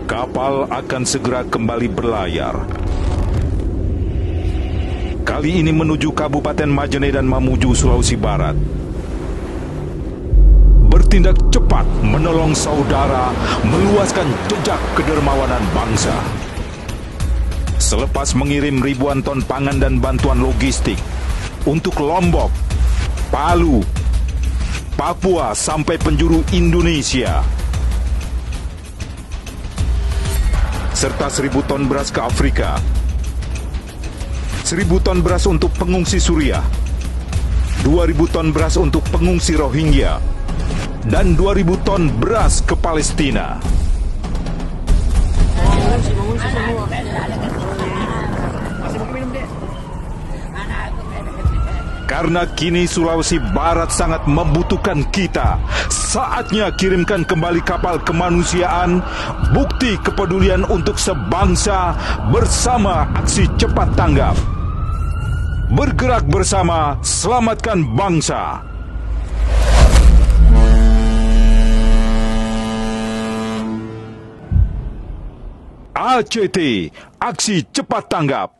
Kapal akan segera kembali berlayar. Kali ini menuju Kabupaten Majene dan Mamuju, Sulawesi Barat. Bertindak cepat menolong saudara, meluaskan jejak kedermawanan bangsa. Selepas mengirim ribuan ton pangan dan bantuan logistik untuk Lombok, Palu, Papua sampai penjuru Indonesia, serta 1.000 ton beras ke Afrika, 1.000 ton beras untuk pengungsi Suriah, 2.000 ton beras untuk pengungsi Rohingya, dan 2.000 ton beras ke Palestina. Karena kini Sulawesi Barat sangat membutuhkan kita, saatnya kirimkan kembali kapal kemanusiaan, bukti kepedulian untuk sebangsa bersama aksi cepat tanggap. Bergerak bersama, selamatkan bangsa. ACT, Aksi Cepat Tanggap.